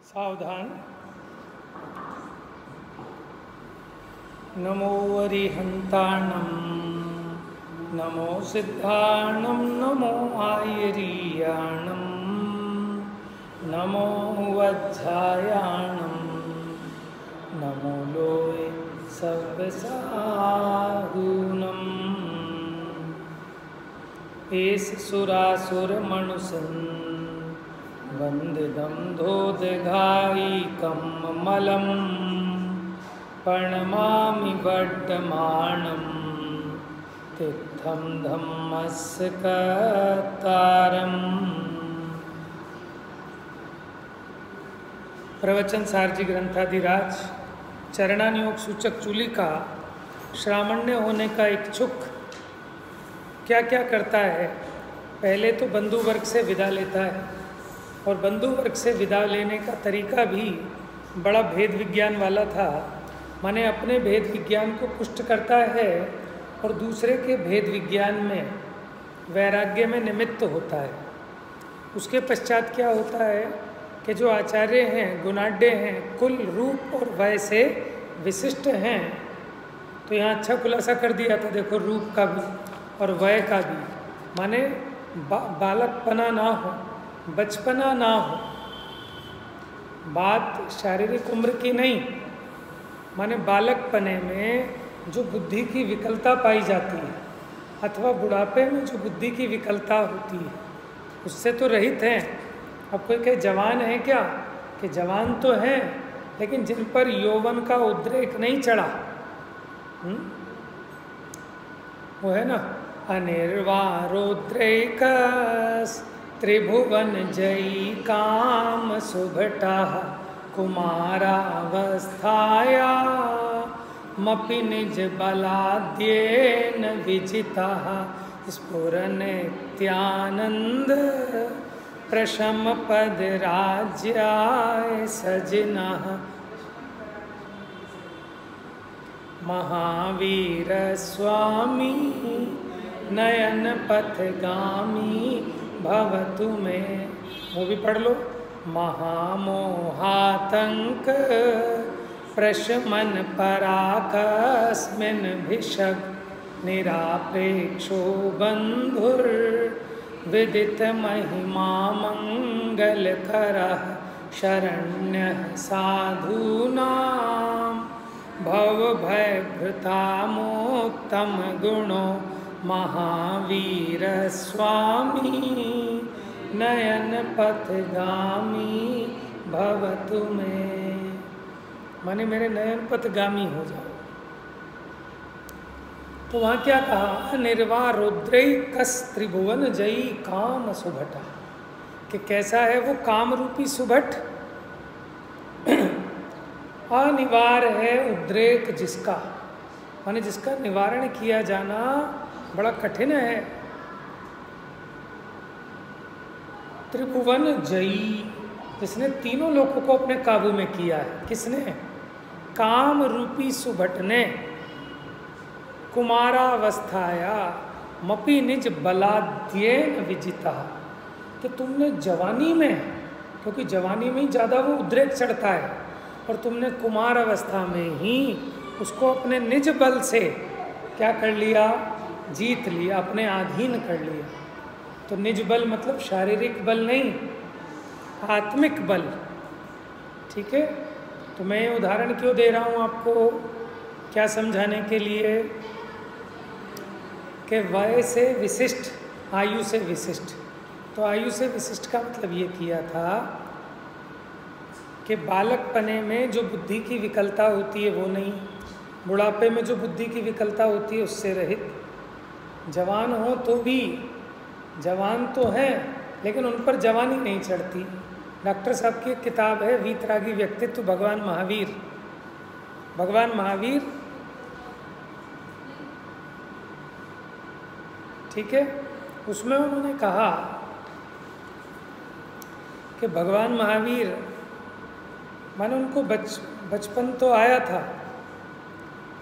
सावधान। नमो अरिहंताणं नमो सिद्धाणं नमो आयरीयाणं नमो वज्रायाणं नमो लोय सव्यसाहूनम् एस सुरासुर मनुषं वंदिदं धोदघायिकं मलं प्रणमामि वर्धमानं तीर्थं धम्मस्य कर्तारम्। प्रवचन सारजी ग्रंथाधिराज चरणानुयोग सूचक चूलिका श्रामण्य होने का इच्छुक क्या क्या करता है। पहले तो बंधु वर्ग से विदा लेता है और बंधु वर्ग से विदा लेने का तरीका भी बड़ा भेद विज्ञान वाला था। माने अपने भेद विज्ञान को पुष्ट करता है और दूसरे के भेद विज्ञान में वैराग्य में निमित्त होता है। उसके पश्चात क्या होता है कि जो आचार्य हैं, गुणाढ्य हैं, कुल रूप और वय से विशिष्ट हैं। तो यहाँ अच्छा खुलासा कर दिया था, देखो रूप का भी और वय का भी। माने बालकपना ना हो, बचपना ना हो। बात शारीरिक उम्र की नहीं, माने बालकपने में जो बुद्धि की विकलता पाई जाती है अथवा बुढ़ापे में जो बुद्धि की विकलता होती है उससे तो रहित हैं। अब कोई कहे जवान है क्या, कि जवान तो हैं लेकिन जिन पर यौवन का उद्रेक नहीं चढ़ा, वो है ना अनिर्वारोद्रेकस त्रिभुवन जयी काम सुभटा कुमारावस्थाया मपि निज बलाद्येन विजिता स्फुरनित्यानंद प्रशम पद राज्याय सजनः महावीर स्वामी नयन पथगामी भवतु में। वो भी पढ़ लो। महामोहातंक प्रशमन पराकस्मिन् भिषग निरापेक्षो बंधुर विदित महिमा मंगल करः शरण्यः साधूनां भव भय भृतामोत्तम गुणो महावीर स्वामी नयन पथगामी भवतु में। माने मेरे नयन पथगामी हो जाओ। तो वहाँ क्या कहा, निर्वारोद्रैकस त्रिभुवन जयी काम सुभटा, कि कैसा है वो काम रूपी सुभट। अनिवार्य है उद्रेक जिसका, माने जिसका निवारण किया जाना बड़ा कठिन है। त्रिभुवन जयी, जिसने तीनों लोगों को अपने काबू में किया है। किसने? काम रूपी सुभट ने। कुमारावस्थाया मपि निज बलाद्येन विजिता, कि तुमने जवानी में, क्योंकि जवानी में ही ज़्यादा वो उद्रेक चढ़ता है, और तुमने कुमार अवस्था में ही उसको अपने निज बल से क्या कर लिया, जीत लिया, अपने अधीन कर लिया। तो निज बल मतलब शारीरिक बल नहीं, आत्मिक बल। ठीक है। तो मैं ये उदाहरण क्यों दे रहा हूँ आपको, क्या समझाने के लिए कि वय से विशिष्ट, आयु से विशिष्ट। तो आयु से विशिष्ट का मतलब ये किया था कि बालकपने में जो बुद्धि की विकलता होती है वो नहीं, बुढ़ापे में जो बुद्धि की विकलता होती है उससे रहित। जवान हो तो भी, जवान तो हैं लेकिन उन पर जवानी नहीं चढ़ती। डॉक्टर साहब की एक किताब है वीतरागी व्यक्तित्व भगवान महावीर। भगवान महावीर, ठीक है, उसमें उन्होंने कहा कि भगवान महावीर माने उनको बचपन तो आया था,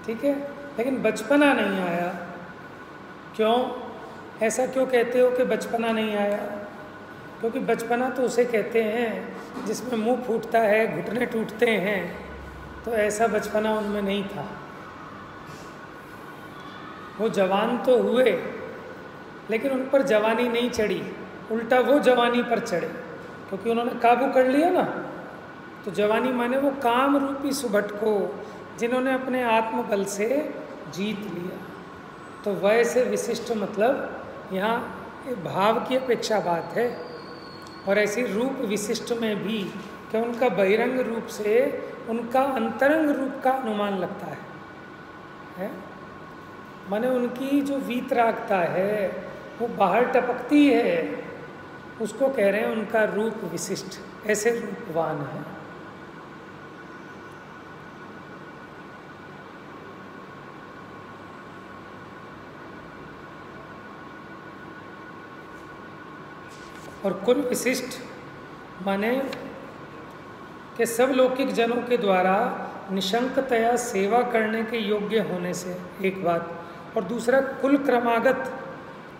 ठीक है, लेकिन बचपना नहीं आया। क्यों? ऐसा क्यों कहते हो कि बचपना नहीं आया? क्योंकि बचपना तो उसे कहते हैं जिसमें मुंह फूटता है, घुटने टूटते हैं, तो ऐसा बचपना उनमें नहीं था। वो जवान तो हुए लेकिन उन पर जवानी नहीं चढ़ी, उल्टा वो जवानी पर चढ़े, क्योंकि उन्होंने काबू कर लिया ना। तो जवानी माने वो काम रूपी सुभट को जिन्होंने अपने आत्मबल से जीत लिया। तो वय से विशिष्ट मतलब यहाँ भाव की अपेक्षा बात है। और ऐसी रूप विशिष्ट में भी कि उनका बहिरंग रूप से उनका अंतरंग रूप का अनुमान लगता है? माने उनकी जो वीतरागता है वो बाहर टपकती है, उसको कह रहे हैं उनका रूप विशिष्ट, ऐसे रूपवान है। और कुल विशिष्ट माने कि सब लौकिक जनों के द्वारा निशंकतया सेवा करने के योग्य होने से एक बात, और दूसरा कुल क्रमागत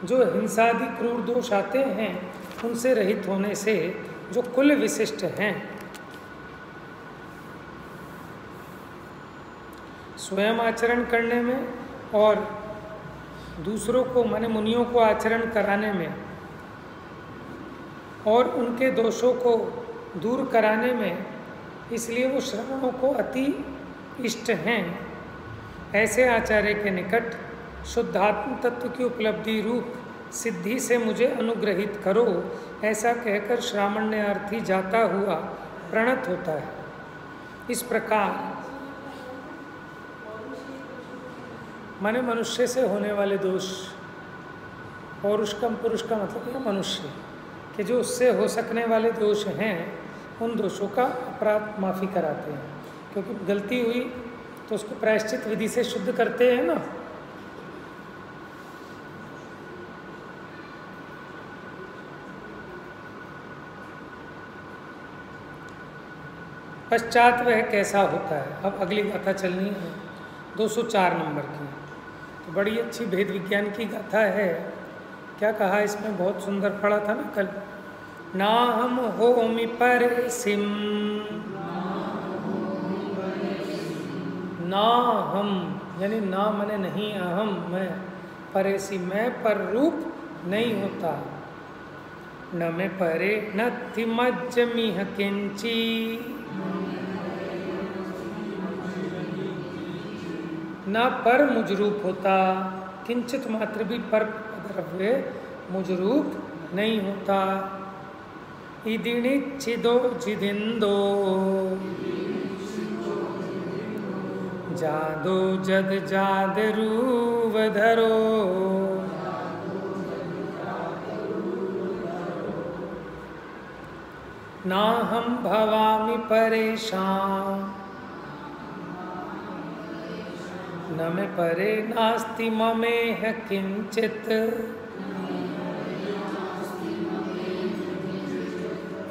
जो हिंसादि क्रूर दोष आते हैं उनसे रहित होने से जो कुल विशिष्ट हैं। स्वयं आचरण करने में और दूसरों को माने मुनियों को आचरण कराने में और उनके दोषों को दूर कराने में, इसलिए वो श्रवणों को अति इष्ट हैं। ऐसे आचार्य के निकट शुद्धात्म तत्व की उपलब्धि रूप सिद्धि से मुझे अनुग्रहित करो, ऐसा कहकर श्रामण्यार्थी जाता हुआ प्रणत होता है। इस प्रकार माने मनुष्य से होने वाले दोष, पौरुष का मतलब है मनुष्य, कि जो उससे हो सकने वाले दोष हैं उन दोषों का अपराध माफ़ी कराते हैं। क्योंकि गलती हुई तो उसको प्रायश्चित विधि से शुद्ध करते हैं ना। पश्चात वह कैसा होता है। अब अगली गाथा चलनी है 204 नंबर की। तो बड़ी अच्छी भेद विज्ञान की गाथा है। क्या कहा इसमें, बहुत सुंदर पढ़ा था ना कल। ना हम होमि परेसिम, ना हम यानी ना मने नहीं, अहम मैं, परेसी मैं पर रूप नहीं होता। न मैं परे न तिमज्जमिह किंची, न पर मुझ रूप होता, किंचित मात्र भी पर द्रव्य मुझ रूप नहीं होता। इदिनि चिदो जिदिंदो, जादो जद जादरूवधरो, ना हम भवामि परेशान, न मे परे नास्ति ममेह किंचित,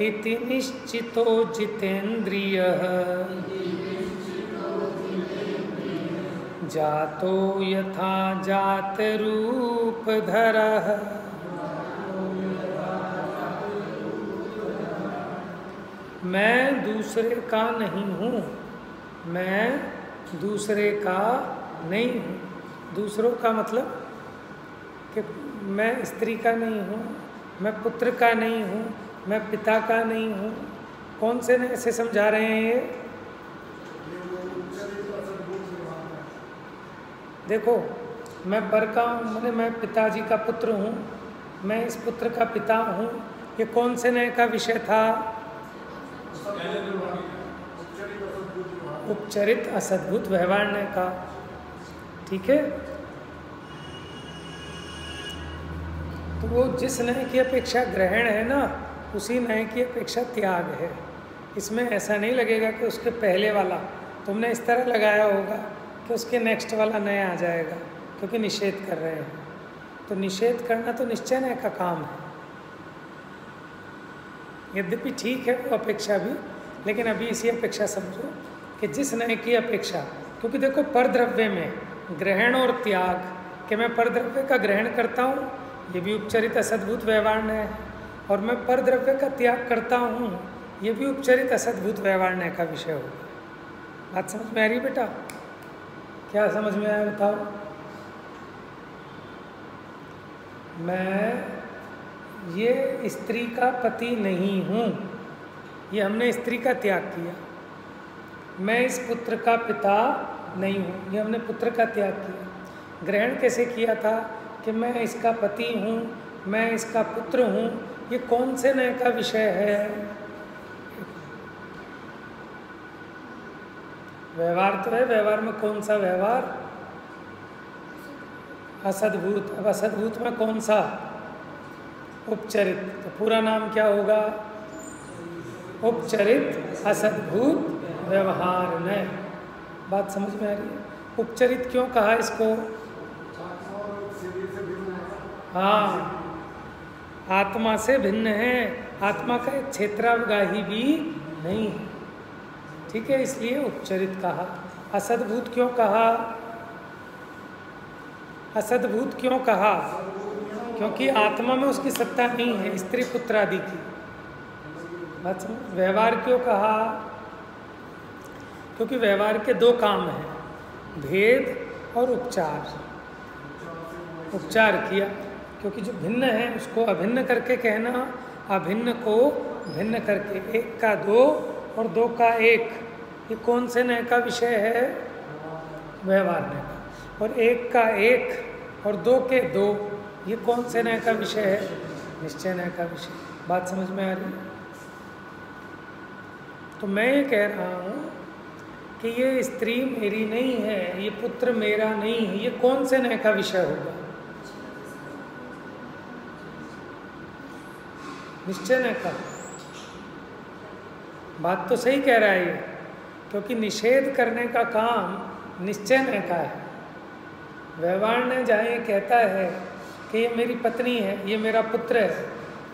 इति निश्चितो जितेन्द्रियः, जातो यथा जात रूपधरः। मैं दूसरे का नहीं हूँ, मैं दूसरे का नहीं हूँ। दूसरों का मतलब कि मैं स्त्री का नहीं हूँ, मैं पुत्र का नहीं हूँ, मैं पिता का नहीं हूँ। कौन से ने ऐसे समझा रहे हैं ये? देखो, मैं पर का हूँ, मैंने मैं पिताजी का पुत्र हूँ, मैं इस पुत्र का पिता हूँ। ये कौन से नए का विषय था? उपचरित असद्भुत व्यवहार ने का। ठीक है, तो वो जिस नए की अपेक्षा ग्रहण है ना, उसी नए की अपेक्षा त्याग है। इसमें ऐसा नहीं लगेगा कि उसके पहले वाला तुमने इस तरह लगाया होगा कि उसके नेक्स्ट वाला नया आ जाएगा, क्योंकि निषेध कर रहे हैं। तो निषेध करना तो निश्चय नए का काम है। यद्यपि ठीक है वो अपेक्षा भी, लेकिन अभी इसी अपेक्षा समझो कि जिस नए की अपेक्षा, क्योंकि देखो परद्रव्य में ग्रहण और त्याग, कि मैं परद्रव्य का ग्रहण करता हूँ, ये भी उपचरित असद्भुत व्यवहार है। और मैं पर द्रव्य का त्याग करता हूँ, ये भी उपचरित असद्भूत व्यवहार का विषय होगा। बात समझ में आ रही बेटा? क्या समझ में आया बताओ? मैं ये स्त्री का पति नहीं हूँ, ये हमने स्त्री का त्याग किया। मैं इस पुत्र का पिता नहीं हूँ, ये हमने पुत्र का त्याग किया। ग्रहण कैसे किया था कि मैं इसका पति हूँ, मैं इसका पुत्र हूँ, ये कौन से नए का विषय है? व्यवहार तो है, व्यवहार में कौन सा व्यवहार? असद्भूत। अब असद्भूत में कौन सा? उपचरित। तो पूरा नाम क्या होगा? उपचरित असद्भूत व्यवहार नय। बात समझ में आ रही है? उपचरित क्यों कहा इसको? हाँ, आत्मा से भिन्न है, आत्मा का एक क्षेत्रावगाही भी नहीं है, ठीक है, इसलिए उपचरित कहा। असद्भूत क्यों कहा? असद्भूत क्यों कहा? क्योंकि आत्मा में उसकी सत्ता नहीं है, स्त्री पुत्र आदि की। बात समझ? व्यवहार क्यों कहा? क्योंकि व्यवहार के दो काम हैं, भेद और उपचार। उपचार किया क्योंकि जो भिन्न है उसको अभिन्न करके कहना, अभिन्न को भिन्न करके, एक का दो और दो का एक, ये कौन से नय का विषय है? व्यवहार नय का। और एक का एक और दो के दो, ये कौन से नय का विषय है? निश्चय नय का विषय। बात समझ में आ रही है? तो मैं ये कह रहा हूँ कि ये स्त्री मेरी नहीं है, ये पुत्र मेरा नहीं है, ये कौन से नय का विषय होगा? निश्चय नय का। बात तो सही कह रहा है ये, क्योंकि निषेध करने का काम निश्चय नय का है। व्यवहार ने जहाँ ये कहता है कि ये मेरी पत्नी है, ये मेरा पुत्र है,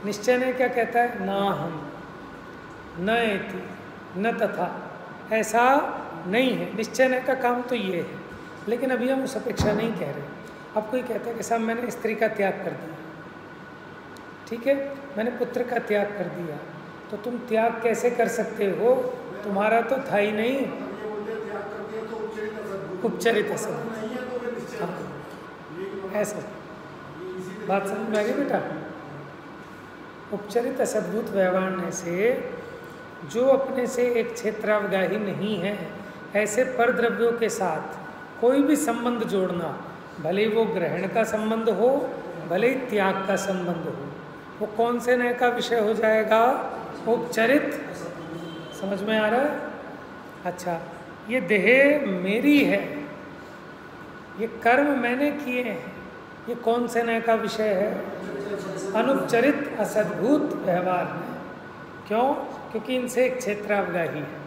निश्चय नय क्या कहता है? ना हम, न एति, न तथा, ऐसा नहीं है। निश्चय नय का काम तो ये है, लेकिन अभी हम उस अपेक्षा नहीं कह रहे। अब कोई कहता है कि साहब मैंने स्त्री का त्याग कर दिया, ठीक है, मैंने पुत्र का त्याग कर दिया, तो तुम त्याग कैसे कर सकते हो? तुम्हारा तो था ही नहीं। उपचरित असद्भूत, हाँ, ऐसा बात समझ में आ गई बेटा? उपचरित असद्भूत व्यवहार से जो अपने से एक क्षेत्रावगाही नहीं है, ऐसे पर द्रव्यों के साथ कोई भी संबंध जोड़ना, भले वो ग्रहण का संबंध हो, भले ही त्याग का संबंध हो, वो कौन से नय का विषय हो जाएगा? उपचरित। समझ में आ रहा है? अच्छा, ये देह मेरी है, ये कर्म मैंने किए हैं, ये कौन से नय का विषय है? अनुपचरित असद्भूत व्यवहार है। क्यों? क्योंकि इनसे एक क्षेत्रावगाही है,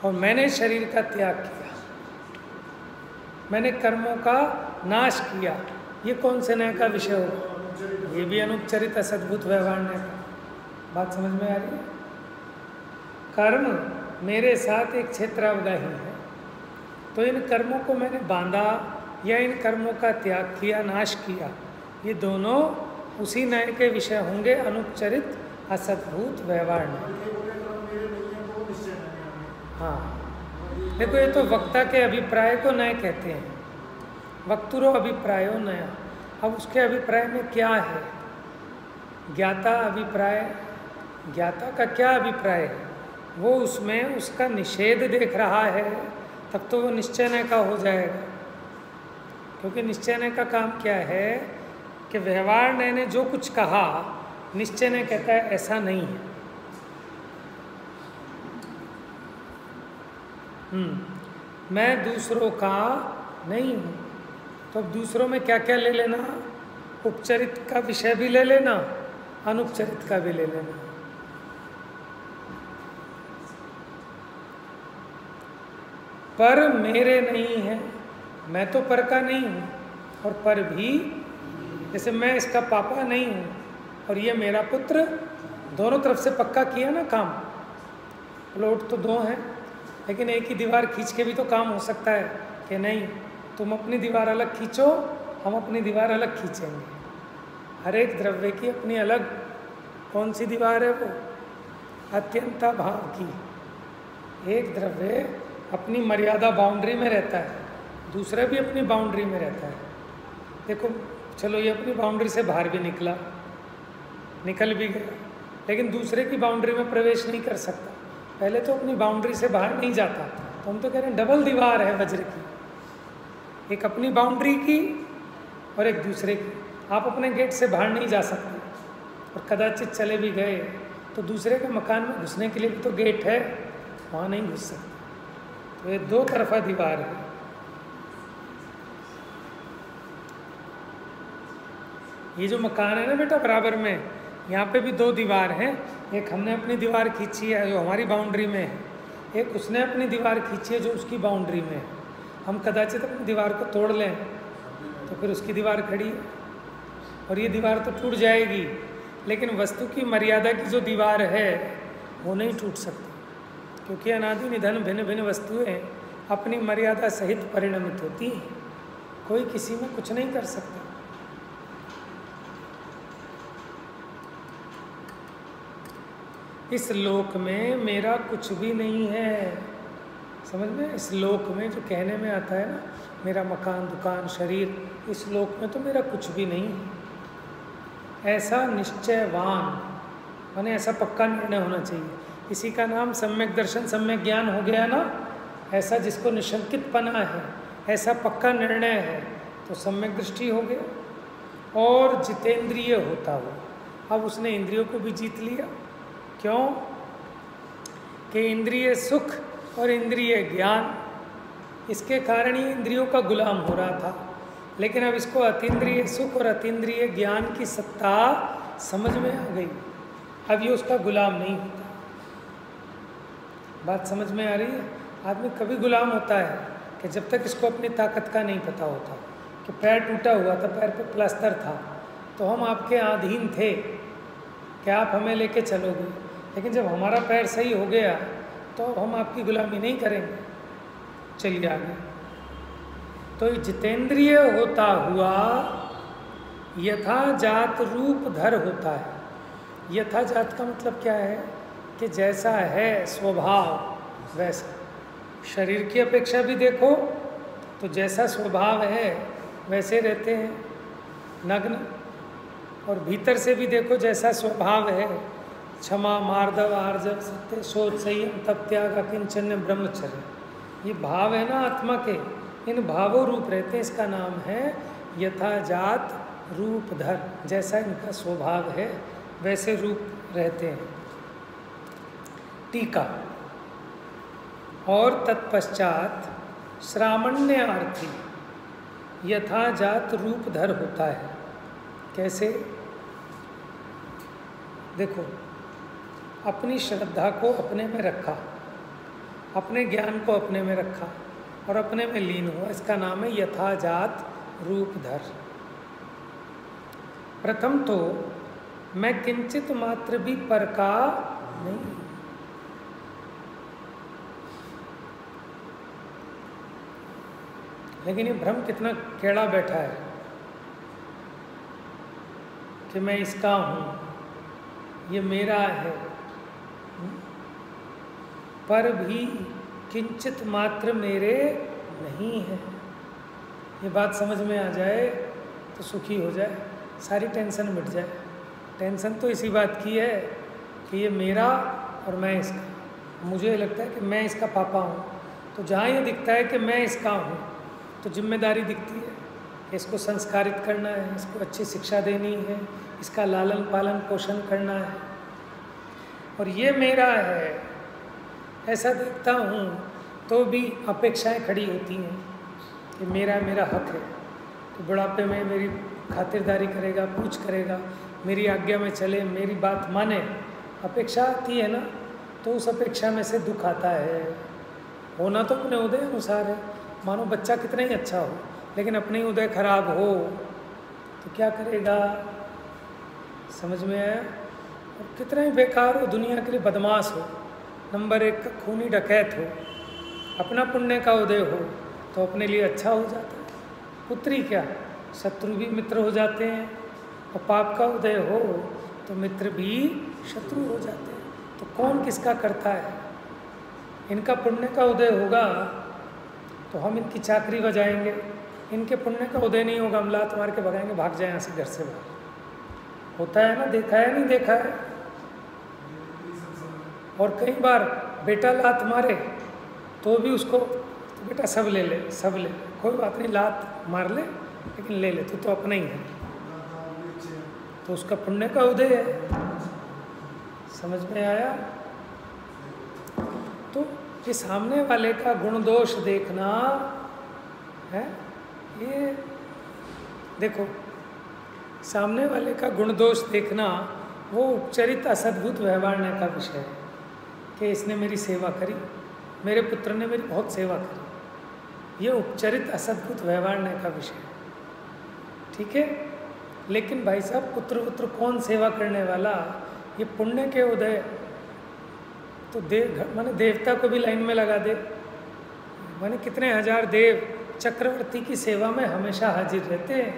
और मैंने शरीर का त्याग किया, मैंने कर्मों का नाश किया, ये कौन से नय का विषय होगा? ये भी अनुपचरित असद्भूत व्यवहार नय का। बात समझ में आ रही है? कर्म मेरे साथ एक क्षेत्रावगाही है, तो इन कर्मों को मैंने बांधा या इन कर्मों का त्याग किया, नाश किया, ये दोनों उसी नय के विषय होंगे, अनुपचरित असद्भूत व्यवहार नय। हाँ, देखो ये तो वक्ता के अभिप्राय को नय कहते हैं, वक्तुरो अभिप्रायो नया। अब उसके अभिप्राय में क्या है? ज्ञाता अभिप्राय, ज्ञाता का क्या अभिप्राय है? वो उसमें उसका निषेध देख रहा है, तब तो वो निश्चय नय का हो जाएगा। क्योंकि निश्चय नय का काम क्या है कि व्यवहार नय ने जो कुछ कहा, निश्चय नय कहता है ऐसा नहीं है। मैं दूसरों का नहीं हूँ, तो अब दूसरों में क्या क्या ले लेना? उपचरित का विषय भी ले लेना, अनुपचरित का भी ले लेना। पर मेरे नहीं है, मैं तो पर का नहीं हूँ, और पर भी, जैसे मैं इसका पापा नहीं हूँ और ये मेरा पुत्र, दोनों तरफ से पक्का किया ना काम। प्लॉट तो दो हैं, लेकिन एक ही दीवार खींच के भी तो काम हो सकता है कि नहीं, तुम अपनी दीवार अलग खींचो, हम अपनी दीवार अलग खींचेंगे। हर एक द्रव्य की अपनी अलग कौन सी दीवार है? वो अत्यंता भाव की। एक द्रव्य अपनी मर्यादा बाउंड्री में रहता है, दूसरा भी अपनी बाउंड्री में रहता है। देखो चलो ये अपनी बाउंड्री से बाहर भी निकल भी गया, लेकिन दूसरे की बाउंड्री में प्रवेश नहीं कर सकता। पहले तो अपनी बाउंड्री से बाहर नहीं जाता, तो हम तो कह रहे हैं डबल दीवार है वज्र की, एक अपनी बाउंड्री की और एक दूसरे की। आप अपने गेट से बाहर नहीं जा सकते, और कदाचित चले भी गए तो दूसरे के मकान में घुसने के लिए भी तो गेट है, वहाँ नहीं घुस सकते। तो ये दो तरफा दीवार है। ये जो मकान है ना बेटा बराबर में, यहाँ पे भी दो दीवार हैं। एक हमने अपनी दीवार खींची है जो हमारी बाउंड्री में है, एक उसने अपनी दीवार खींची है जो उसकी बाउंड्री में है। हम कदाचित अपनी दीवार को तोड़ लें तो फिर उसकी दीवार खड़ी है, और ये दीवार तो टूट जाएगी, लेकिन वस्तु की मर्यादा की जो दीवार है वो नहीं टूट सकती, क्योंकि अनादि निधन भिन्न भिन्न वस्तुएं अपनी मर्यादा सहित परिणमित होती हैं। कोई किसी में कुछ नहीं कर सकता। इस लोक में मेरा कुछ भी नहीं है, समझ में? इस लोक में जो कहने में आता है ना, मेरा मकान दुकान शरीर, इस लोक में तो मेरा कुछ भी नहीं है। ऐसा निश्चयवान माने ऐसा पक्का निर्णय होना चाहिए। इसी का नाम सम्यक दर्शन सम्यक ज्ञान हो गया ना। ऐसा जिसको निशंकित पना है, ऐसा पक्का निर्णय है, तो सम्यक दृष्टि हो गया। और जितेंद्रिय होता हो, अब उसने इंद्रियों को भी जीत लिया। क्यों? कि इंद्रिय सुख और इंद्रिय ज्ञान, इसके कारण ही इंद्रियों का गुलाम हो रहा था, लेकिन अब इसको अतीन्द्रिय सुख और अतीन्द्रिय ज्ञान की सत्ता समझ में आ गई। अब ये उसका गुलाम नहीं होता। बात समझ में आ रही है? आदमी कभी गुलाम होता है कि जब तक इसको अपनी ताकत का नहीं पता होता। कि पैर टूटा हुआ था, पैर पे प्लास्टर था, तो हम आपके अधीन थे कि आप हमें लेके चलोगे, लेकिन जब हमारा पैर सही हो गया तो हम आपकी गुलामी नहीं करेंगे, चलिए आगे। तो जितेंद्रिय होता हुआ यथा जात रूप धर होता है। यथा जात का मतलब क्या है? कि जैसा है स्वभाव वैसा। शरीर की अपेक्षा भी देखो तो जैसा स्वभाव है वैसे रहते हैं नग्न, और भीतर से भी देखो जैसा स्वभाव है, क्षमा मार्दव आर्जव सत्य शोध संयम तप त्याग अकिंचन्य ब्रह्मचर्य, ये भाव है ना आत्मा के, इन भावों रूप रहते हैं। इसका नाम है यथा जात रूप धर। जैसा इनका स्वभाव है वैसे रूप रहते हैं। टीका। और तत्पश्चात श्रामण्यार्थी यथा जात रूप धर होता है। कैसे? देखो, अपनी श्रद्धा को अपने में रखा, अपने ज्ञान को अपने में रखा और अपने में लीन हुआ, इसका नाम है यथा जात रूप धर। प्रथम तो मैं किंचित मात्र भी पर का नहीं। लेकिन ये भ्रम कितना टेढ़ा बैठा है कि मैं इसका हूँ, ये मेरा है, पर भी किंचित मात्र मेरे नहीं है। ये बात समझ में आ जाए तो सुखी हो जाए, सारी टेंशन मिट जाए। टेंशन तो इसी बात की है कि ये मेरा और मैं इसका। मुझे लगता है कि मैं इसका पापा हूँ, तो जहाँ ये दिखता है कि मैं इसका हूँ तो जिम्मेदारी दिखती है। इसको संस्कारित करना है, इसको अच्छी शिक्षा देनी है, इसका लालन पालन पोषण करना है, और ये मेरा है ऐसा देखता हूँ तो भी अपेक्षाएं खड़ी होती हैं कि मेरा हक है, तो बुढ़ापे में मेरी खातिरदारी करेगा, पूछ करेगा, मेरी आज्ञा में चले, मेरी बात माने। अपेक्षा आती है ना, तो उस अपेक्षा में से दुख आता है। होना तो अपने उदय अनुसार है। मानो बच्चा कितना ही अच्छा हो, लेकिन अपने ही उदय खराब हो तो क्या करेगा? समझ में आया? और कितना ही बेकार हो, दुनिया के लिए बदमाश हो, नंबर 1 का खूनी डकैत हो, अपना पुण्य का उदय हो तो अपने लिए अच्छा हो जाता है। पुत्री क्या, शत्रु भी मित्र हो जाते हैं, और पाप का उदय हो तो मित्र भी शत्रु हो जाते हैं। तो कौन किसका करता है? इनका पुण्य का उदय होगा तो हम इनकी चाकरी बजाएंगे, इनके पुण्य का उदय नहीं होगा, हम लात मार के भगाएंगे, भाग जाए यहाँ से, घर से बाहर। होता है ना, देखा है नहीं देखा है? और कई बार बेटा लात मारे तो भी उसको, तो बेटा सब ले ले, सब ले ले, कोई बात नहीं, लात मार ले लेकिन ले ले, तो अपना ही है, तो उसका पुण्य का उदय है। समझ में आया? तो ये सामने वाले का गुण दोष देखना है, ये देखो, सामने वाले का गुण दोष देखना वो उपचरित असद्भुत व्यवहार का विषय है कि इसने मेरी सेवा करी, मेरे पुत्र ने मेरी बहुत सेवा करी, ये उपचरित असद्भुत व्यवहार का विषय है। ठीक है, लेकिन भाई साहब पुत्र कौन सेवा करने वाला? ये पुण्य के उदय तो माने देवता को भी लाइन में लगा दे, माने कितने हजार देव चक्रवर्ती की सेवा में हमेशा हाजिर रहते हैं।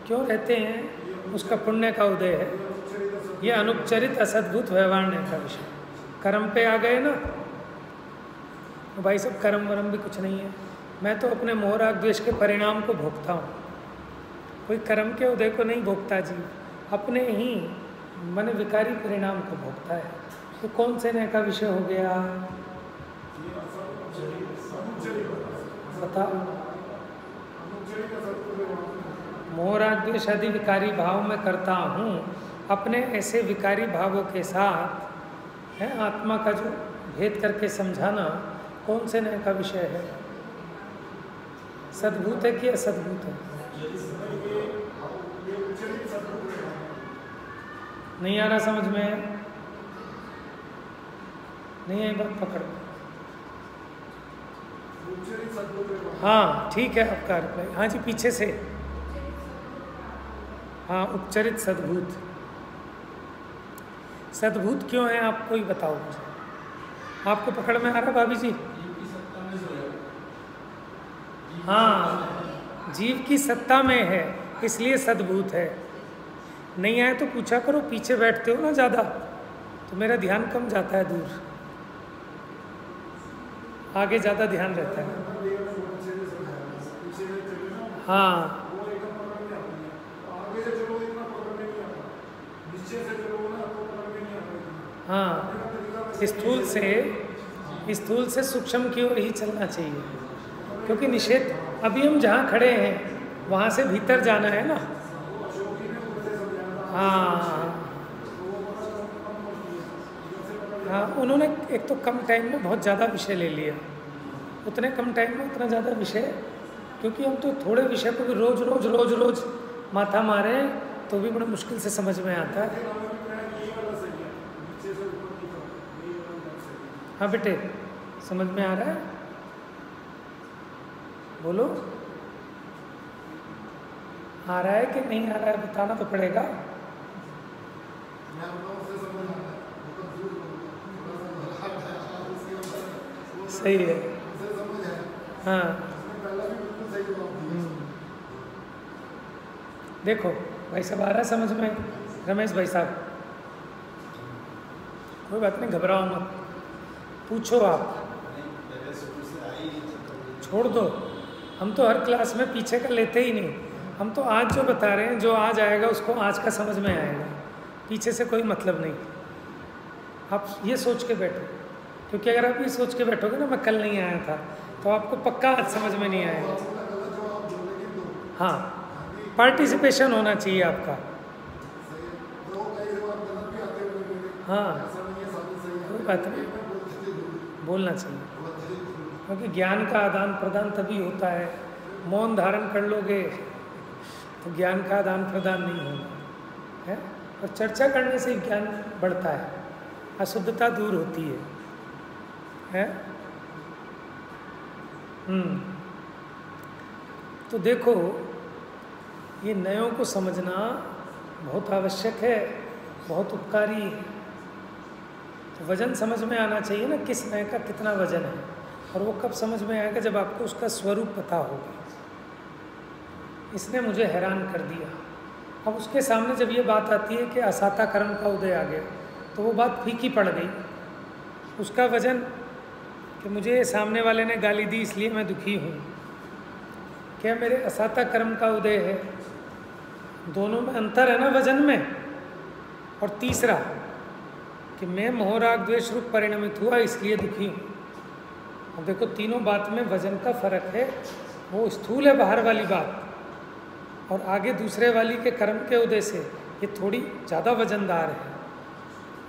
क्यों रहते हैं? उसका पुण्य का उदय है। ये अनुपचरित असद्भुत व्यवहार का विषय। कर्म पे आ गए ना, तो भाई सब कर्म वरम भी कुछ नहीं है। मैं तो अपने मोह राग द्वेष के परिणाम को भोगता हूँ, कोई कर्म के उदय को नहीं भोगता जी, अपने ही मन विकारी परिणाम को भोगता है। तो कौन से नए का विषय हो गया बताओ? मोह राग द्वेष आदि विकारी भाव में करता हूँ, अपने ऐसे विकारी भावों के साथ है आत्मा का जो भेद करके समझाना, कौन से नए का विषय है? सद्भूत है कि असद्भूत है? नहीं आ रहा समझ में? नहीं है, बात पकड़। हाँ ठीक है आपका रिप्लाई। हाँ जी पीछे से। हाँ उपचरित सद्भूत। सद्भूत क्यों है आपको ही बताओ मुझे, आपको पकड़ में आ रहा भाभी जी? हाँ जीव की सत्ता में है इसलिए सद्भूत है। नहीं आए तो पूछा करो, पीछे बैठते हो ना ज़्यादा तो मेरा ध्यान कम जाता है दूर, आगे ज़्यादा ध्यान रहता है। हाँ हाँ स्थूल से सूक्ष्म की ओर ही चलना चाहिए, क्योंकि निषेध, अभी हम जहाँ खड़े हैं वहाँ से भीतर जाना है ना। हाँ हाँ उन्होंने एक तो कम टाइम में बहुत ज़्यादा विषय ले लिया, उतने कम टाइम में उतना ज़्यादा विषय, क्योंकि हम तो थोड़े विषय को भी रोज रोज रोज रोज माथा मारे तो भी बड़ा मुश्किल से समझ में आता है। हाँ बेटे समझ में आ रहा है? बोलो आ रहा है कि नहीं आ रहा है, बताना तो पड़ेगा। सही है। हाँ देखो भाई साहब आ रहा है समझ में? रमेश भाई साहब कोई बात नहीं, घबराओ मत, पूछो आप, छोड़ दो, हम तो हर क्लास में पीछे का लेते ही नहीं, हम तो आज जो बता रहे हैं, जो आज आएगा उसको आज का समझ में आएगा, पीछे से कोई मतलब नहीं। आप ये सोच के बैठो, क्योंकि अगर आप ये सोच के बैठोगे ना मैं कल नहीं आया था, तो आपको पक्का आज समझ में नहीं आएगा। हाँ पार्टिसिपेशन होना चाहिए आपका। हाँ कोई बात नहीं, बोलना चाहिए, क्योंकि ज्ञान का आदान प्रदान तभी होता है। मौन धारण कर लोगे तो ज्ञान का आदान प्रदान नहीं होगा है, और चर्चा करने से ज्ञान बढ़ता है, अशुद्धता दूर होती है? तो देखो ये नयों को समझना बहुत आवश्यक है, बहुत उपकारी है। तो वजन समझ में आना चाहिए ना, किस नय का कितना वजन है, और वो कब समझ में आएगा? जब आपको उसका स्वरूप पता होगा। इसने मुझे हैरान कर दिया, अब उसके सामने जब ये बात आती है कि असाता कर्म का उदय आ गया, तो वो बात फीकी पड़ गई। उसका वजन कि मुझे सामने वाले ने गाली दी इसलिए मैं दुखी हूँ, क्या मेरे असाता कर्म का उदय है? दोनों में अंतर है ना वजन में। और तीसरा कि मैं मोह राग द्वेष रूप परिणमित हुआ इसलिए दुखी हूँ। अब देखो तीनों बात में वजन का फर्क है। वो स्थूल है बाहर वाली बात, और आगे दूसरे वाली के कर्म के उदय से ये थोड़ी ज़्यादा वजनदार है।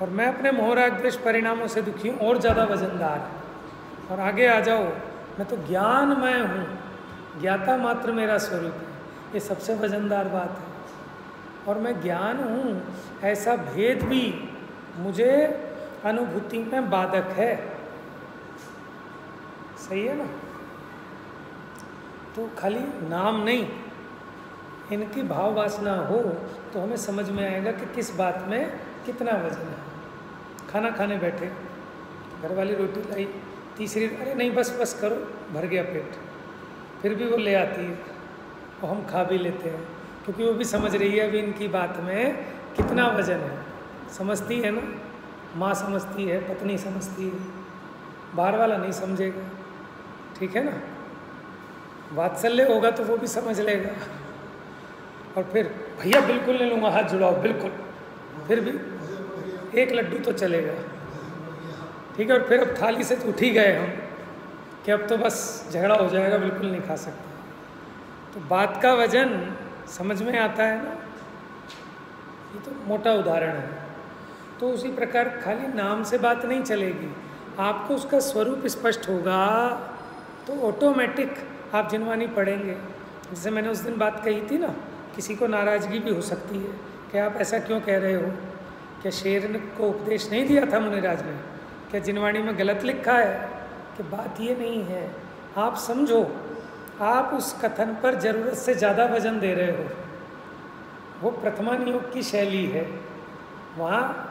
और मैं अपने मोह राग द्वेष परिणामों से दुखी हूँ, और ज़्यादा वजनदार है। और आगे आ जाओ, मैं तो ज्ञानमय हूँ, ज्ञाता मात्र मेरा स्वरूप है, ये सबसे वजनदार बात है। और मैं ज्ञान हूँ, ऐसा भेद भी मुझे अनुभूति में बाधक है। सही है ना? तो खाली नाम नहीं, इनकी भाव वासना हो तो हमें समझ में आएगा कि किस बात में कितना वजन है। खाना खाने बैठे, घर वाली रोटी लाई, तीसरी अरे नहीं बस बस करो, भर गया पेट, फिर भी वो ले आती है और हम खा भी लेते हैं, क्योंकि वो भी समझ रही है अभी इनकी बात में कितना वजन है। समझती है ना, माँ समझती है, पत्नी समझती है, बाहर वाला नहीं समझेगा। ठीक है ना? वात्सल्य होगा तो वो भी समझ लेगा। और फिर भैया बिल्कुल नहीं लूँगा, हाथ जुड़ाओ बिल्कुल, फिर भी एक लड्डू तो चलेगा। ठीक है? और फिर अब थाली से उठ ही गए हम कि अब तो बस झगड़ा हो जाएगा, बिल्कुल नहीं खा सकते। तो बात का वजन समझ में आता है ना? ये तो मोटा उदाहरण है। तो उसी प्रकार खाली नाम से बात नहीं चलेगी, आपको उसका स्वरूप स्पष्ट होगा तो ऑटोमेटिक आप जिनवानी पढ़ेंगे। जैसे मैंने उस दिन बात कही थी ना, किसी को नाराज़गी भी हो सकती है कि आप ऐसा क्यों कह रहे हो, क्या शेर ने को उपदेश नहीं दिया था मुनिराज ने, क्या जिनवाणी में गलत लिखा है? कि बात ये नहीं है, आप समझो, आप उस कथन पर ज़रूरत से ज़्यादा वजन दे रहे हो। वो प्रथमा नियोग की शैली है, वहाँ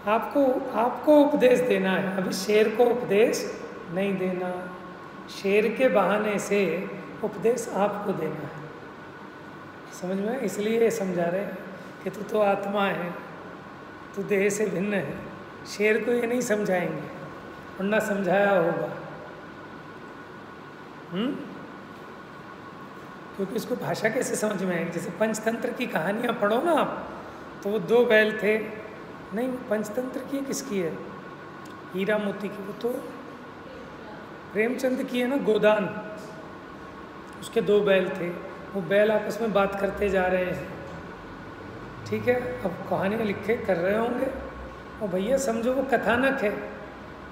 आपको उपदेश देना है, अभी शेर को उपदेश नहीं देना। शेर के बहाने से उपदेश आपको देना है। समझ में? इसलिए ये समझा रहे हैं कि तू तो आत्मा है, तू देह से भिन्न है। शेर को ये नहीं समझाएंगे, वरना समझाया होगा। क्योंकि इसको भाषा कैसे समझ में आएगी? जैसे पंचतंत्र की कहानियाँ पढ़ो ना आप, तो वो 2 बैल थे, नहीं पंचतंत्र की किसकी है? हीरा मोती की। वो तो प्रेमचंद की है ना, गोदान। उसके 2 बैल थे, वो बैल आपस में बात करते जा रहे हैं। ठीक है? अब कहानी में लिखे कर रहे होंगे, और भैया समझो वो कथानक है,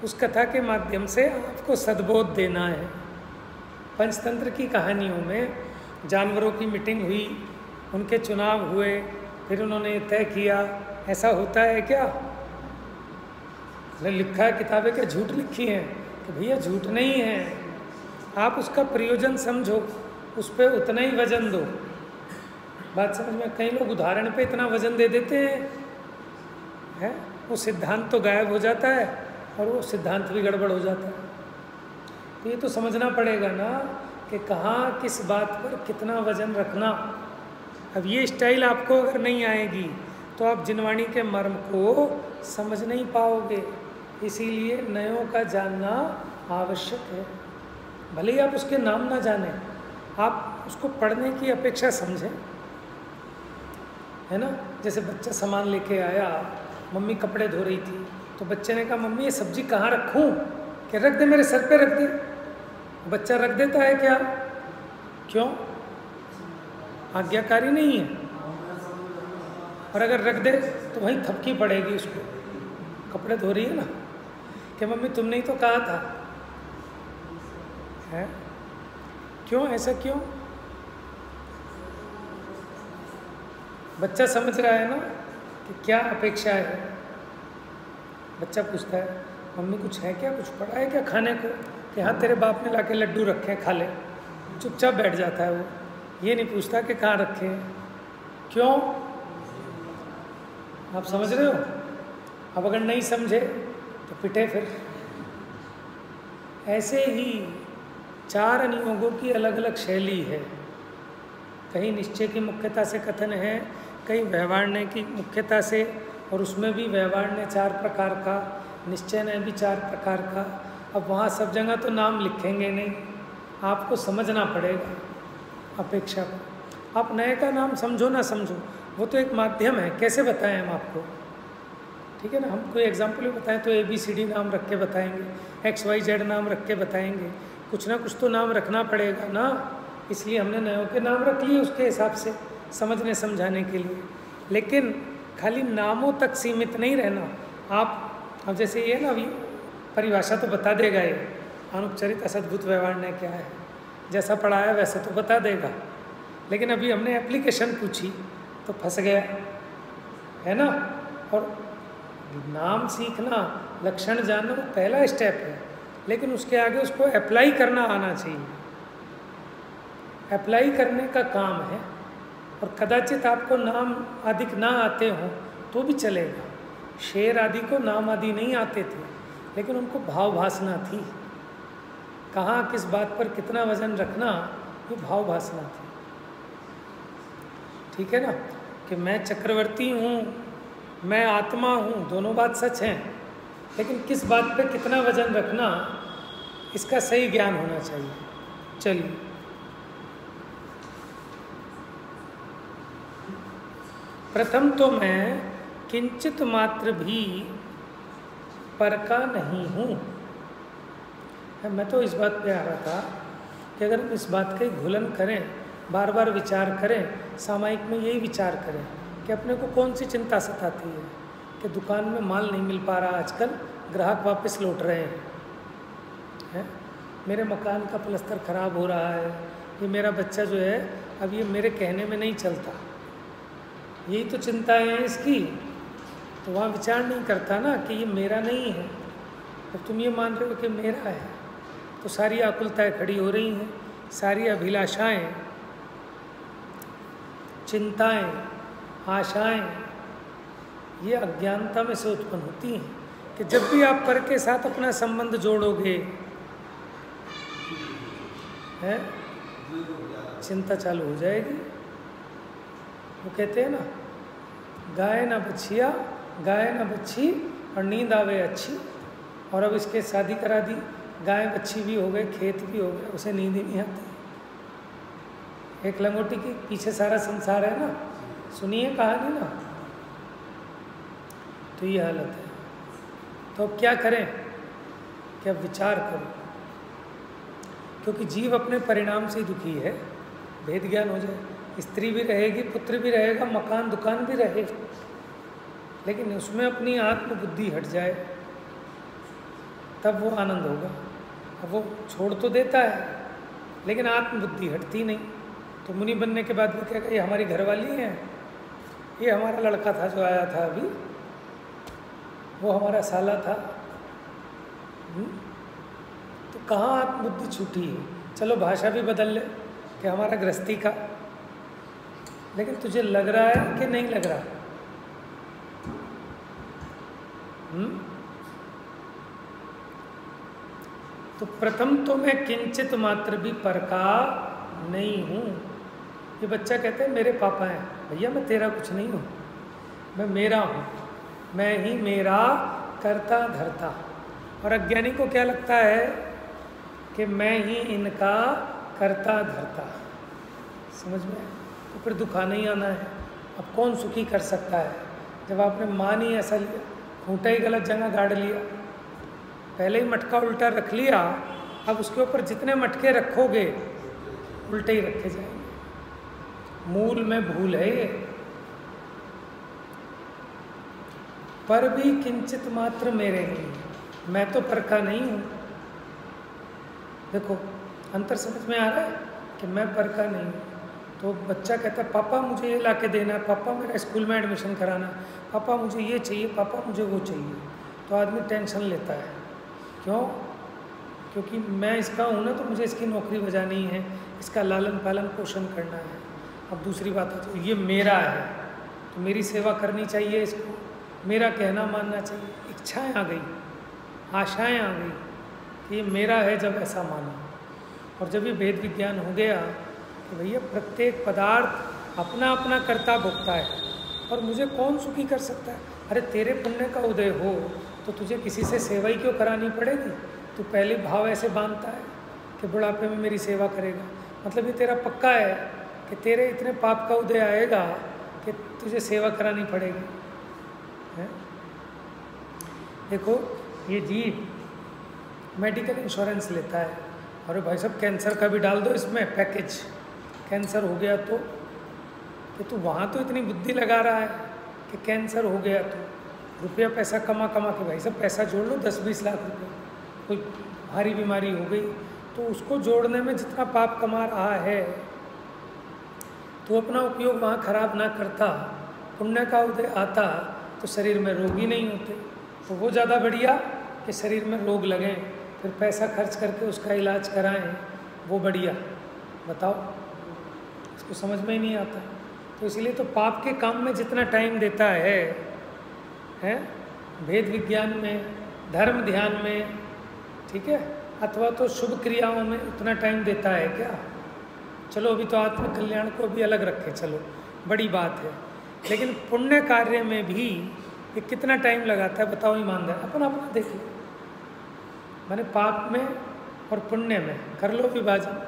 उस कथा के माध्यम से आपको सद्बोध देना है। पंचतंत्र की कहानियों में जानवरों की मीटिंग हुई, उनके चुनाव हुए, फिर उन्होंने तय किया। ऐसा होता है क्या? लिखा है, किताबें क्या झूठ लिखी हैं? कि भैया झूठ नहीं है, आप उसका प्रयोजन समझो, उस पर उतना ही वजन दो। बात समझ में? कई लोग उदाहरण पे इतना वजन दे देते हैं, वो सिद्धांत तो गायब हो जाता है और वो सिद्धांत भी गड़बड़ हो जाता है। तो ये तो समझना पड़ेगा ना कि कहाँ किस बात पर कितना वजन रखना। अब ये स्टाइल आपको अगर नहीं आएगी तो आप जिनवाणी के मर्म को समझ नहीं पाओगे। इसीलिए नयों का जानना आवश्यक है। भले ही आप उसके नाम ना जानें, आप उसको पढ़ने की अपेक्षा समझें, है ना? जैसे बच्चा सामान लेके आया, मम्मी कपड़े धो रही थी, तो बच्चे ने कहा मम्मी ये सब्जी कहाँ रखूँ? कि रख दे, मेरे सर पे रख दे। बच्चा रख देता है क्या? क्यों? आज्ञाकारी नहीं है। और अगर रख दे तो वहीं थपकी पड़ेगी उसको। कपड़े धो रही है ना, कि मम्मी तुमने ही तो कहा था। है? क्यों? ऐसा क्यों? बच्चा समझ रहा है ना कि क्या अपेक्षा है। बच्चा पूछता है मम्मी कुछ है क्या, कुछ पड़ा है क्या खाने को? कि हाँ तेरे बाप ने लाके लड्डू रखे हैं, खा ले। चुपचाप बैठ जाता है वो, ये नहीं पूछता कि कहाँ रखे हैं। क्यों? आप समझ रहे हो? अब अगर नहीं समझे तो पिटे फिर। ऐसे ही 4 अनुयोगों की अलग अलग शैली है। कहीं निश्चय की मुख्यता से कथन है, कई व्यवहारण्य की मुख्यता से, और उसमें भी व्यवहारण्य 4 प्रकार का, निश्चय भी 4 प्रकार का। अब वहाँ सब जगह तो नाम लिखेंगे नहीं, आपको समझना पड़ेगा अपेक्षा को। आप नए का नाम समझो ना समझो, वो तो एक माध्यम है, कैसे बताएं हम आपको, ठीक है ना। हम कोई एग्जाम्पल भी बताएं तो ABCD नाम रख के बताएंगे, XYZ नाम रख के बताएंगे, कुछ ना कुछ तो नाम रखना पड़ेगा ना। इसलिए हमने नयों के नाम रख लिए उसके हिसाब से समझने समझाने के लिए। लेकिन खाली नामों तक सीमित नहीं रहना आप। अब जैसे ये ना, अभी परिभाषा तो बता देगा ये, अनुपचरित असद्भुत व्यवहारण्य क्या है, जैसा पढ़ाया वैसे तो बता देगा। लेकिन अभी हमने एप्लीकेशन पूछी तो फंस गया, है ना। और नाम सीखना, लक्षण जानना वो पहला स्टेप है, लेकिन उसके आगे उसको अप्लाई करना आना चाहिए। अप्लाई करने का काम है। और कदाचित आपको नाम आदि ना आते हों तो भी चलेगा। शेर आदि को नाम आदि नहीं आते थे, लेकिन उनको भाव भासना थी, कहाँ किस बात पर कितना वजन रखना, ये भाव भासना थी। ठीक है ना, कि मैं चक्रवर्ती हूँ, मैं आत्मा हूँ, दोनों बात सच हैं, लेकिन किस बात पे कितना वजन रखना, इसका सही ज्ञान होना चाहिए। चलिए, प्रथम तो मैं किंचित मात्र भी पर का नहीं हूँ। मैं तो इस बात पे आ रहा था कि अगर हम इस बात का घुलन करें, बार बार विचार करें, सामायिक में यही विचार करें कि अपने को कौन सी चिंता सताती है कि दुकान में माल नहीं मिल पा रहा, आजकल ग्राहक वापस लौट रहे हैं, मेरे मकान का प्लस्तर ख़राब हो रहा है, ये मेरा बच्चा जो है अब ये मेरे कहने में नहीं चलता, यही तो चिंताएं हैं इसकी। तो वहाँ विचार नहीं करता ना कि ये मेरा नहीं है। अब तुम ये मान रहे हो कि मेरा है, तो सारी आकुलताएं खड़ी हो रही हैं, सारी अभिलाषाएं, चिंताएं, आशाएं, ये अज्ञानता में से उत्पन्न होती हैं कि जब भी आप पर के साथ अपना संबंध जोड़ोगे, है, चिंता चालू हो जाएगी। वो कहते हैं ना, गाय ना बछिया, गाय ना बच्ची और नींद आवे अच्छी। और अब इसके शादी करा दी, गाय बच्ची भी हो गए, खेत भी हो गए, उसे नींद ही नहीं आती। एक लंगोटी के पीछे सारा संसार है ना, सुनिए कहानी ना। तो ये हालत है। तो अब क्या करें कि अब विचार करो, क्योंकि जीव अपने परिणाम से दुखी है। भेद ज्ञान हो जाए, स्त्री भी रहेगी, पुत्र भी रहेगा, मकान दुकान भी रहे, लेकिन उसमें अपनी आत्मबुद्धि हट जाए तब वो आनंद होगा। अब वो छोड़ तो देता है, लेकिन आत्मबुद्धि हटती नहीं। तो मुनि बनने के बाद भी कहेगा ये हमारी घरवाली है, ये हमारा लड़का था जो आया था अभी, वो हमारा साला था। तो कहाँ आत्मबुद्धि छूटी है। चलो भाषा भी बदल ले कि हमारा गृहस्थी का, लेकिन तुझे लग रहा है कि नहीं लग रहा? तो प्रथम तो मैं किंचित मात्र भी पर का नहीं हूँ। ये बच्चा कहते हैं मेरे पापा हैं। भैया मैं तेरा कुछ नहीं हूँ, मैं मेरा हूँ, मैं ही मेरा करता धरता। और अज्ञानी को क्या लगता है कि मैं ही इनका करता धरता। समझ में? तो फिर दुख आना ही आना है। अब कौन सुखी कर सकता है जब आपने मान ही ऐसा लिया, खूंटा ही गलत जगह गाड़ लिया, पहले ही मटका उल्टा रख लिया, अब उसके ऊपर जितने मटके रखोगे उल्टे ही रखे जाएंगे। मूल में भूल है ये। पर भी किंचित मात्र मेरे नहीं, मैं तो पर का नहीं हूँ। देखो अंतर समझ में आ रहा है कि मैं पर का नहीं हूँ। तो बच्चा कहता है पापा मुझे ये ला के देना है, पापा मेरा स्कूल में एडमिशन कराना है, पापा मुझे ये चाहिए, पापा मुझे वो चाहिए। तो आदमी टेंशन लेता है। क्यों? क्योंकि मैं इसका हूँ ना, तो मुझे इसकी नौकरी बजानी है, इसका लालन पालन पोषण करना है। अब दूसरी बात है, तो ये मेरा है तो मेरी सेवा करनी चाहिए, इसको मेरा कहना मानना चाहिए। इच्छाएँ आ गई, आशाएँ आ गई कि ये मेरा है, जब ऐसा मानो। और जब ये भेद विज्ञान हो गया तो भैया प्रत्येक पदार्थ अपना अपना कर्ता भोगता है। और मुझे कौन सुखी कर सकता है? अरे तेरे पुण्य का उदय हो तो तुझे किसी से सेवा ही क्यों करानी पड़ेगी? तू पहले भाव ऐसे बांधता है कि बुढ़ापे में मेरी सेवा करेगा, मतलब ये तेरा पक्का है कि तेरे इतने पाप का उदय आएगा कि तुझे सेवा करानी पड़ेगी है? देखो ये जीव मेडिकल इंश्योरेंस लेता है, और भाई साहब कैंसर का भी डाल दो इसमें पैकेज, कैंसर हो गया तो कि तू वहाँ तो इतनी बुद्धि लगा रहा है कि कैंसर हो गया तो रुपया पैसा कमा कमा के, भाई साहब पैसा जोड़ लो 10-20 लाख रुपये, कोई भारी बीमारी हो गई तो उसको जोड़ने में जितना पाप कमा रहा है तो अपना उपयोग वहाँ खराब ना करता, पुण्य का उदय आता तो शरीर में रोग ही नहीं होते। तो वो ज़्यादा बढ़िया कि शरीर में रोग लगें फिर पैसा खर्च करके उसका इलाज कराएं, वो बढ़िया? बताओ, इसको समझ में ही नहीं आता। तो इसलिए तो पाप के काम में जितना टाइम देता है भेद विज्ञान में, धर्म ध्यान में, ठीक है, अथवा तो शुभ क्रियाओं में उतना टाइम देता है क्या? चलो अभी तो आत्म कल्याण को भी अलग रखें, चलो बड़ी बात है, लेकिन पुण्य कार्य में भी ये कितना टाइम लगाता है बताओ ईमानदार? अपना देख लो, मैंने पाप में और पुण्य में कर लो विभाजन,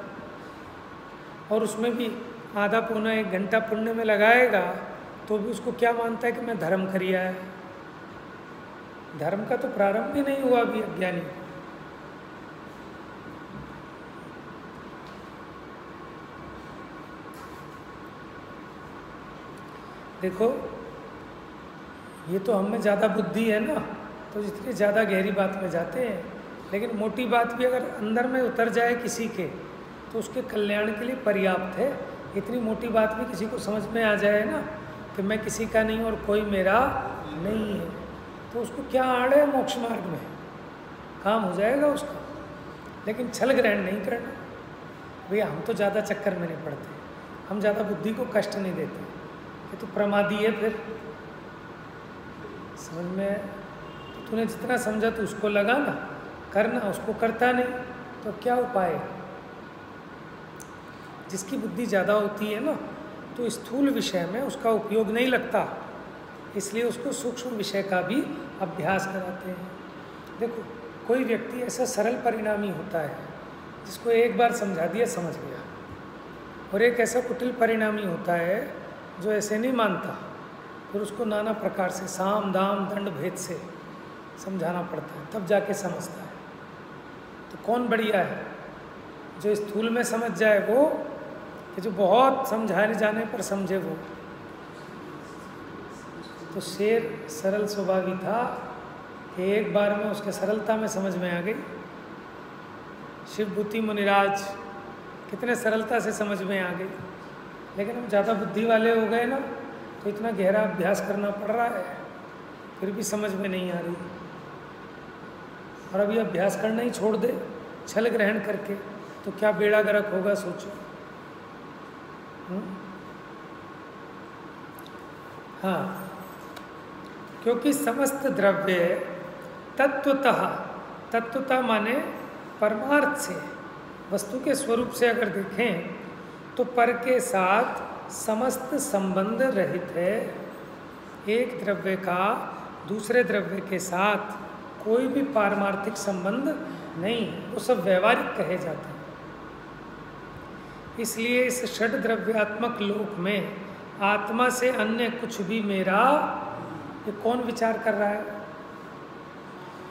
और उसमें भी आधा पौना 1 घंटा पुण्य में लगाएगा तो भी उसको क्या मानता है कि मैं धर्म किया है? धर्म का तो प्रारंभ भी नहीं हुआ अभी अज्ञानी। देखो ये तो हमें ज़्यादा बुद्धि है ना, तो इसलिए ज़्यादा गहरी बात में जाते हैं, लेकिन मोटी बात भी अगर अंदर में उतर जाए किसी के तो उसके कल्याण के लिए पर्याप्त है। इतनी मोटी बात भी किसी को समझ में आ जाए ना कि मैं किसी का नहीं और कोई मेरा नहीं है, तो उसको क्या आड़ है? मोक्ष मार्ग में काम हो जाएगा उसका। लेकिन छल ग्रहण नहीं करना भैया, हम तो ज़्यादा चक्कर में नहीं पड़ते, हम ज़्यादा बुद्धि को कष्ट नहीं देते, ये तो प्रमादी है। फिर समझ में तो तूने जितना समझा तो उसको लगाना, करना, उसको करता नहीं तो क्या उपाय है? जिसकी बुद्धि ज़्यादा होती है ना तो स्थूल विषय में उसका उपयोग नहीं लगता, इसलिए उसको सूक्ष्म विषय का भी अभ्यास कराते हैं। देखो कोई व्यक्ति ऐसा सरल परिणामी होता है जिसको एक बार समझा दिया समझ गया, और एक ऐसा कुटिल परिणामी होता है जो ऐसे नहीं मानता, फिर उसको नाना प्रकार से साम दाम दंड भेद से समझाना पड़ता है, तब जाके समझता है। तो कौन बढ़िया है? जो स्थूल में समझ जाए वो, कि जो बहुत समझाने जाने पर समझे वो? तो शेर सरल स्वभावी था कि एक बार में उसके सरलता में समझ में आ गई। शिवभूति मुनिराज कितने सरलता से समझ में आ गई, लेकिन हम ज़्यादा बुद्धि वाले हो गए ना तो इतना गहरा अभ्यास करना पड़ रहा है, फिर भी समझ में नहीं आ रही। और अभी अभ्यास करना ही छोड़ दे छल ग्रहण करके तो क्या बेड़ा गर्क होगा, सोचो। हाँ, क्योंकि समस्त द्रव्य तत्वतः माने परमार्थ से, वस्तु के स्वरूप से अगर देखें तो पर के साथ समस्त संबंध रहित है। एक द्रव्य का दूसरे द्रव्य के साथ कोई भी पारमार्थिक संबंध नहीं, वो सब व्यवहारिक कहे जाते हैं। इसलिए इस षड द्रव्यात्मक लोक में आत्मा से अन्य कुछ भी मेरा, ये कौन विचार कर रहा है?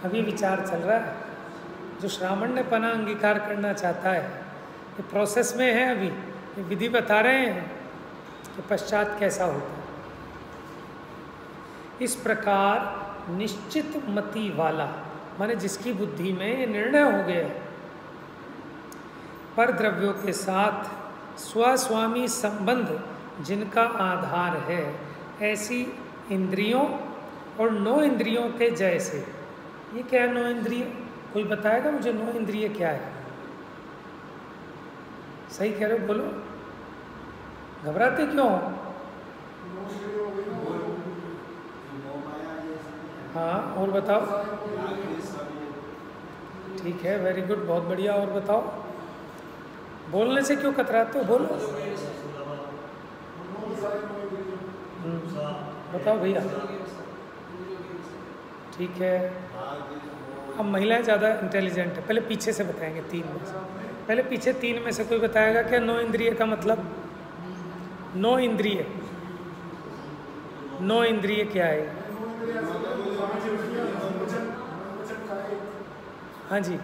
अभी विचार चल रहा है। जो श्रामण्यपना अंगीकार करना चाहता है ये प्रोसेस में है, अभी ये विधि बता रहे हैं कि पश्चात कैसा होता है। इस प्रकार निश्चित मति वाला, माने जिसकी बुद्धि में ये निर्णय हो गया है पर द्रव्यों के साथ स्वस्वामी संबंध जिनका आधार है, ऐसी इंद्रियों और 9 इंद्रियों के जैसे। ये क्या है 9 इंद्रिय? कोई बताएगा मुझे 9 इंद्रिय क्या है? सही कह रहे हो, बोलो। घबराते क्यों? हाँ, और बताओ। ठीक है, वेरी गुड, बहुत बढ़िया। और बताओ, बोलने से क्यों कतराते हो? बोलो। बताओ भैया। ठीक है, अब महिलाएं ज़्यादा इंटेलिजेंट है, पहले पीछे से बताएंगे 3 में से। पहले पीछे 3 में से कोई बताएगा क्या 9 इंद्रिय का मतलब? 9 इंद्रिय, 9 इंद्रिय क्या है? हाँ जी,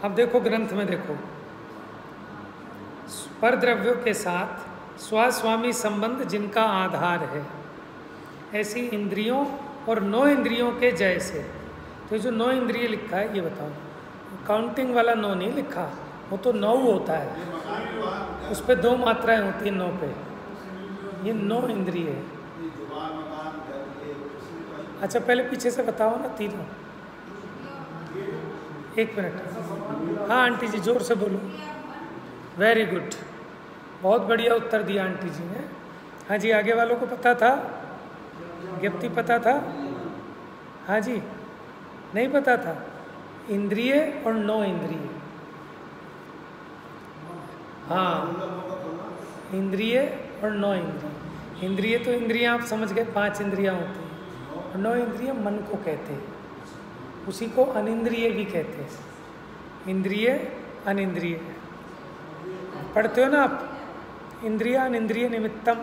अब देखो ग्रंथ में देखो, परद्रव्यों के साथ स्वास्वामी संबंध जिनका आधार है, ऐसी इंद्रियों और 9 इंद्रियों के जैसे। तो जो 9 इंद्रिय लिखा है ये बताओ, काउंटिंग वाला 9 नहीं लिखा, वो तो 9 होता है, उस पर 2 मात्राएं होती हैं 9 पे, ये 9 इंद्रिय है। अच्छा पहले पीछे से बताओ ना तीनों। 1 मिनट, हाँ आंटी जी जोर से बोलो। वेरी गुड, बहुत बढ़िया उत्तर दिया आंटी जी ने। हाँ जी, आगे वालों को पता था? ज्ञप्ति पता था? हाँ जी, नहीं पता था? इंद्रिय और 9 इंद्रिय, हाँ इंद्रिय और 9 इंद्रिय। इंद्रिय तो इंद्रियां आप समझ गए, 5 इंद्रियां होती हैं, और 9 इंद्रिय मन को कहते हैं, उसी को अनिंद्रिय भी कहते हैं। इंद्रिय अनिंद्रिय पढ़ते हो ना आप, इंद्रिय अनिंद्रिय निमित्तम।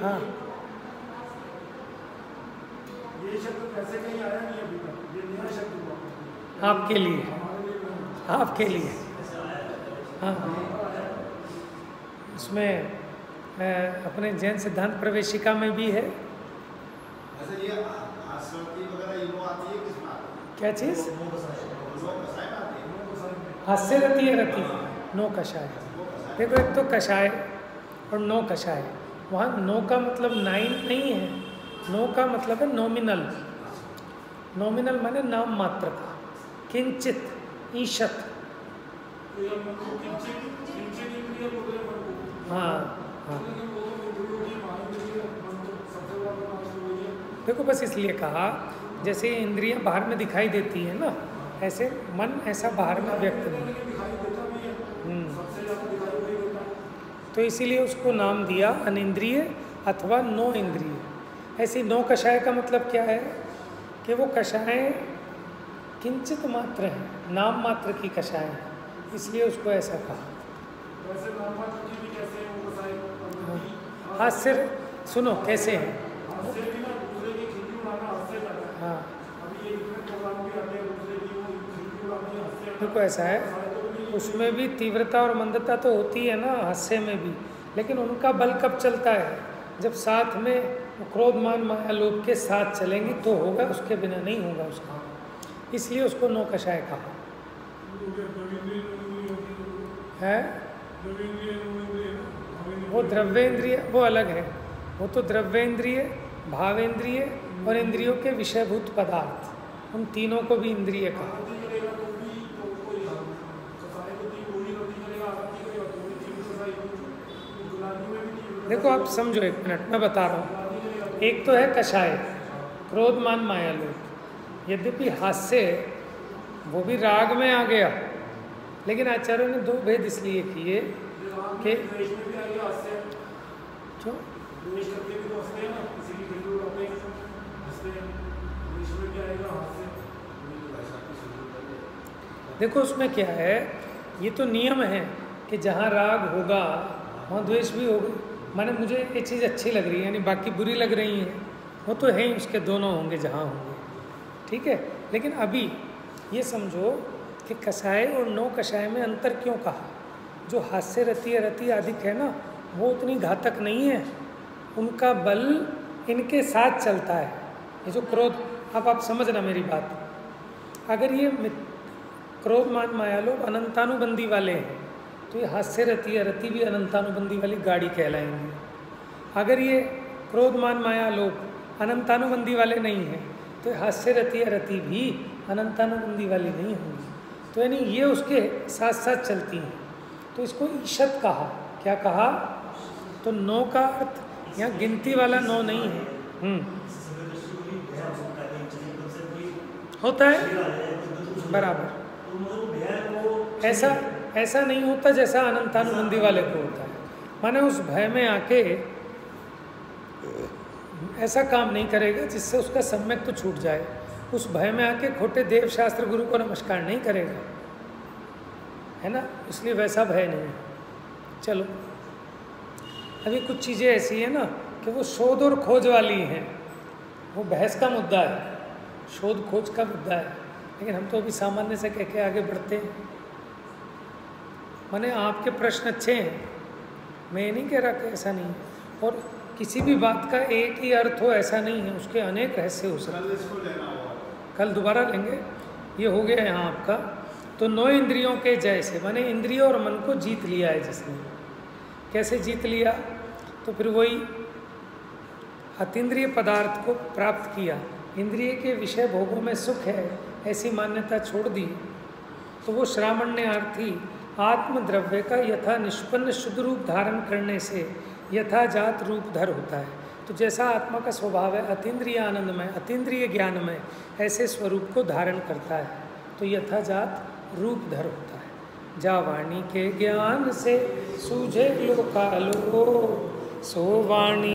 हाँ ये शब्द कैसे कहीं आया नहीं अभी तक, ये नया शब्द हुआ आपके लिए, आपके लिए। हाँ इसमें अपने जैन सिद्धांत प्रवेशिका में भी है। ये क्या चीज़? हास्य रति है, रति 9 कषाय। देखो एक तो कषाय और 9 कषाय, वहाँ 9 का मतलब 9 नहीं है, 9 का मतलब है नॉमिनल। नॉमिनल माने नाम मात्र का, किंचित, ईशत। हाँ हाँ, देखो बस इसलिए कहा, जैसे इंद्रियां बाहर में दिखाई देती है ना, ऐसे मन ऐसा बाहर में व्यक्त नहीं। तो इसीलिए उसको नाम दिया अनिंद्रिय अथवा 9 इंद्रिय। ऐसी 9 कषाय का मतलब क्या है कि वो कषाएं किंचित मात्र हैं, नाम मात्र की कषाएं हैं, इसलिए उसको ऐसा कहा। हास्य, सुनो कैसे हैं। हाँ देखो ऐसा है, उसमें भी तीव्रता और मंदता तो होती है ना हास्य में भी, लेकिन उनका बल कब चलता है? जब साथ में क्रोध मान माया लोभ के साथ चलेंगी तो होगा, उसके बिना नहीं होगा उसका। इसलिए उसको 9 कषाय कहा है। वो द्रव्येंद्रिय वो अलग है, वो तो द्रव्येंद्रिय, भावेंद्रिय और इंद्रियों के विषयभूत पदार्थ, उन तीनों को भी इंद्रिय कहा। देखो आप समझो, 1 मिनट मैं बता रहा हूँ। एक तो है कषाय, क्रोध मान माया लोभ। यद्यपि हास्य वो भी राग में आ गया, लेकिन आचार्यों ने 2 भेद इसलिए किए कि क्यों? देखो उसमें क्या है, ये तो नियम है कि जहाँ राग होगा वहाँ द्वेष भी होगा। माने मुझे ये चीज़ अच्छी लग रही है, यानी बाकी बुरी लग रही है, वो तो है ही, उसके दोनों होंगे जहाँ होंगे, ठीक है। लेकिन अभी ये समझो कि कषाय और 9 कषाय में अंतर क्यों कहा? जो हास्य रति रति अधिक है ना, वो उतनी घातक नहीं है, उनका बल इनके साथ चलता है। ये जो क्रोध, अब आप समझना मेरी बात, अगर ये क्रोध मान माया लोभ अनंतानुबंधी वाले हैं तो ये हास्य रति रति भी अनंतानुबंधी वाली गाड़ी कहलाएंगी। अगर ये क्रोध मान माया लोभ अनंतानुबंधी वाले नहीं हैं तो हास्य रति रति भी अनंतानुबंधी वाली नहीं होंगी। तो यानी ये उसके साथ साथ चलती हैं, तो इसको ईशत कहा। क्या कहा? तो 9 का अर्थ यहाँ गिनती वाला 9 नहीं है। होता है बराबर, ऐसा नहीं होता जैसा अनंतानुबंधी वाले को होता है। माने उस भय में आके ऐसा काम नहीं करेगा जिससे उसका सम्यक तो छूट जाए। उस भय में आके खोटे देव शास्त्र गुरु को नमस्कार नहीं करेगा, है ना, इसलिए वैसा भय नहीं है। चलो, अभी कुछ चीज़ें ऐसी हैं ना कि वो शोध और खोज वाली हैं, वो बहस का मुद्दा है, शोध खोज का मुद्दा है, लेकिन हम तो अभी सामान्य से कह के आगे बढ़ते हैं। माने आपके प्रश्न अच्छे हैं, मैं ये नहीं कह रहा कि ऐसा नहीं है, और किसी भी बात का एक ही अर्थ हो ऐसा नहीं है, उसके अनेक रहस्य हो सकते हैं। कल दोबारा लेंगे। ये हो गया यहाँ आपका। तो 9 इंद्रियों के जैसे, माने इंद्रियों और मन को जीत लिया है जिसने। कैसे जीत लिया? तो फिर वही अतीन्द्रिय पदार्थ को प्राप्त किया, इंद्रिय के विषय भोगों में सुख है ऐसी मान्यता छोड़ दी, तो वो श्रामण्यार्थी आत्मद्रव्य का यथा निष्पन्न शुद्ध रूप धारण करने से यथाजात रूप धर होता है। तो जैसा आत्मा का स्वभाव है अतीन्द्रिय आनंद में, अतीन्द्रिय ज्ञान में, ऐसे स्वरूप को धारण करता है, तो यथाजात रूप धर होता है। जा वाणी के ज्ञान से सूझे लोकालो, सो वाणी